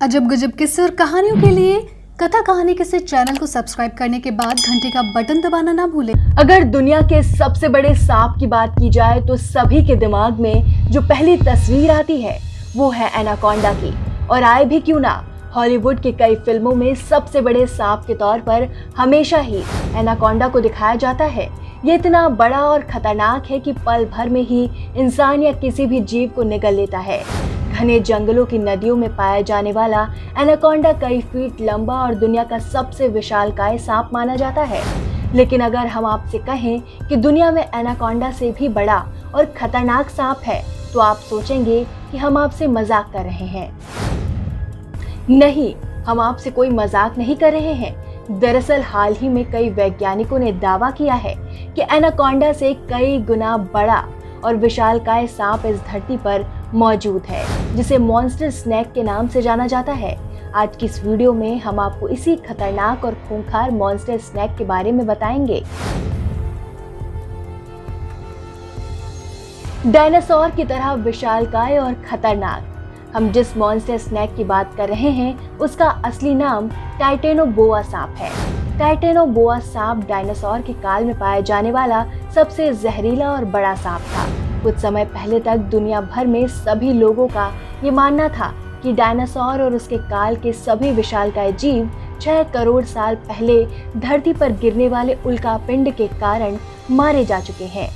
अजब गजब किस्से और कहानियों के लिए कथा कहानी किस्से चैनल को सब्सक्राइब करने के बाद घंटे का बटन दबाना ना भूलें। अगर दुनिया के सबसे बड़े सांप की बात की जाए तो सभी के दिमाग में जो पहली तस्वीर आती है वो है एनाकोंडा की। और आए भी क्यों ना, हॉलीवुड के कई फिल्मों में सबसे बड़े सांप के तौर पर हमेशा ही एनाकोंडा को दिखाया जाता है। ये इतना बड़ा और खतरनाक है कि पल भर में ही इंसान या किसी भी जीव को निगल लेता है। घने जंगलों की नदियों में पाया जाने वाला एनाकोंडा कई फीट लंबा और दुनिया का सबसे विशालकाय सांप माना जाता है। लेकिन अगर हम आपसे कहें कि दुनिया में एनाकोंडा से भी बड़ा और खतरनाक सांप है तो आप सोचेंगे कि हम आपसे मजाक कर रहे हैं। नहीं, हम आपसे कोई मजाक नहीं कर रहे हैं। दरअसल हाल ही में कई वैज्ञानिकों ने दावा किया है कि एनाकोंडा से कई गुना बड़ा और विशालकाय सांप इस धरती पर मौजूद है, जिसे मॉन्स्टर स्नैक के नाम से जाना जाता है। आज की इस वीडियो में हम आपको इसी खतरनाक और खूंखार मॉन्स्टर स्नैक के बारे में बताएंगे। डायनासोर की तरह विशालकाय और खतरनाक हम जिस मॉन्स्टर स्नैक की बात कर रहे हैं उसका असली नाम टाइटेनोबोआ सांप है। टाइटेनोबोआ सांप डायनासोर के काल में पाया जाने वाला सबसे जहरीला और बड़ा सांप था। कुछ समय पहले तक दुनिया भर में सभी लोगों का ये मानना था कि डायनासोर और उसके काल के सभी विशालकाय जीव 6 करोड़ साल पहले धरती पर गिरने वाले उल्कापिंड के कारण मारे जा चुके हैं।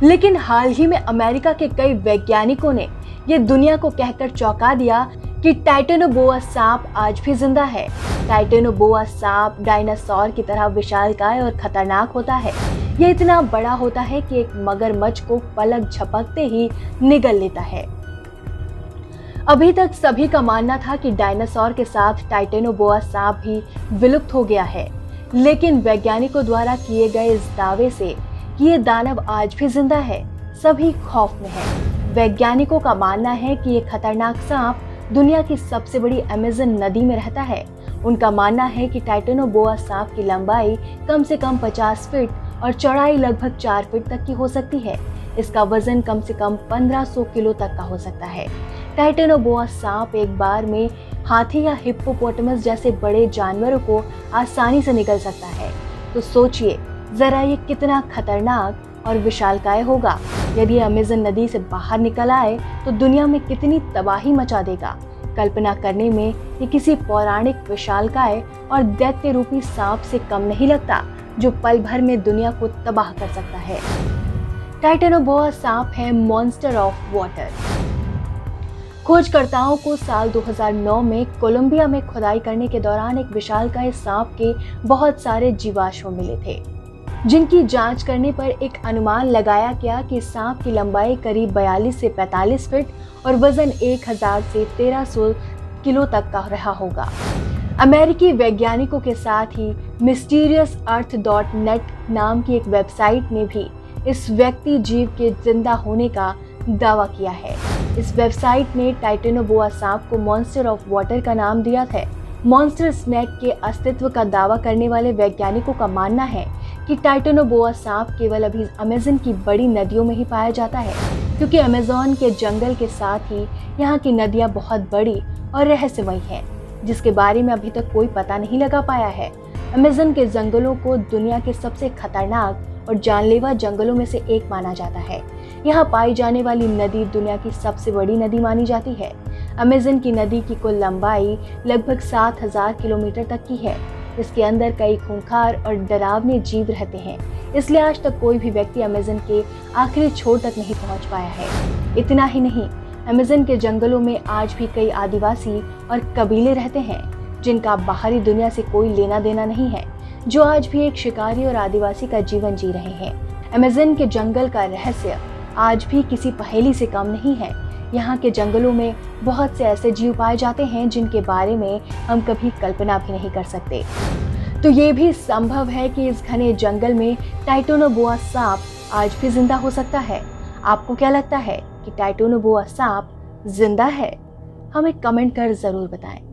लेकिन हाल ही में अमेरिका के कई वैज्ञानिकों ने ये दुनिया को कहकर चौंका दिया कि टाइटेनोबोआ सांप आज भी जिंदा है। टाइटेनोबोआ सांप डायनासोर की तरह विशालकाय और खतरनाक होता है। यह इतना बड़ा होता है कि एक मगरमच्छ को पलक झपकते ही निगल लेता है। अभी तक सभी का मानना था कि डायनासोर के साथ टाइटेनोबोआ सांप भी विलुप्त हो गया है, लेकिन वैज्ञानिकों द्वारा किए गए इस दावे से कि ये दानव आज भी जिंदा है, सभी खौफ में है। वैज्ञानिकों का मानना है कि ये खतरनाक सांप दुनिया की सबसे बड़ी अमेज़न नदी में रहता है। उनका मानना है कि टाइटेनोबोआ सांप की लंबाई कम से कम 50 फीट और चौड़ाई लगभग 4 फीट तक की हो सकती है। इसका वजन कम से कम 1500 किलो तक का हो सकता है। टाइटेनोबोआ सांप एक बार में हाथी या हिप्पोपोटामस जैसे बड़े जानवरों को आसानी से निगल सकता है। तो सोचिए जरा ये कितना खतरनाक और विशालकाय होगा। यदि अमेज़न नदी से बाहर निकल आए तो दुनिया में कितनी तबाही मचा देगा। कल्पना करने में ये किसी पौराणिक विशालकाय और दैत्य रूपी सांप से कम नहीं लगता, जो पल भर में दुनिया को तबाह कर सकता है। टाइटेनोबोआ सांप है मॉन्स्टर ऑफ वाटर। खोजकर्ताओं को साल 2009 में कोलंबिया में खुदाई करने के दौरान एक विशालकाय सांप के बहुत सारे जीवाश्म मिले थे, जिनकी जांच करने पर एक अनुमान लगाया गया कि सांप की लंबाई करीब 42 से 45 फीट और वजन 1000 से 1300 किलो तक का रहा होगा। अमेरिकी वैज्ञानिकों के साथ ही mysteriousEarth.net नाम की एक वेबसाइट ने भी इस व्यक्ति जीव के जिंदा होने का दावा किया है। इस वेबसाइट ने टाइटेनोबोआ सांप को मॉन्स्टर ऑफ वाटर का नाम दिया था। मॉन्स्टर स्नैक के अस्तित्व का दावा करने वाले वैज्ञानिकों का मानना है कि टाइटेनोबोआ सांप केवल अभी अमेज़न की बड़ी नदियों में ही पाया जाता है, क्योंकि अमेज़न के जंगल के साथ ही यहाँ की नदियाँ बहुत बड़ी और रहस्यमयी हैं, जिसके बारे में अभी तक कोई पता नहीं लगा पाया है। अमेज़न के जंगलों को दुनिया के सबसे खतरनाक और जानलेवा जंगलों में से एक माना जाता है। यहाँ पाई जाने वाली नदी दुनिया की सबसे बड़ी नदी मानी जाती है। अमेज़न की नदी की कुल लंबाई लगभग 7000 किलोमीटर तक की है। इसके अंदर कई खूंखार और डरावने जीव रहते हैं, इसलिए आज तक कोई भी व्यक्ति अमेज़न के आखिरी छोर तक नहीं पहुंच पाया है। इतना ही नहीं, अमेज़न के जंगलों में आज भी कई आदिवासी और कबीले रहते हैं, जिनका बाहरी दुनिया से कोई लेना देना नहीं है, जो आज भी एक शिकारी और आदिवासी का जीवन जी रहे हैं। अमेज़न के जंगल का रहस्य आज भी किसी पहेली से कम नहीं है। यहाँ के जंगलों में बहुत से ऐसे जीव पाए जाते हैं जिनके बारे में हम कभी कल्पना भी नहीं कर सकते। तो ये भी संभव है कि इस घने जंगल में टाइटेनोबोआ सांप आज भी जिंदा हो सकता है। आपको क्या लगता है कि टाइटेनोबोआ सांप जिंदा है? हमें कमेंट कर जरूर बताएं।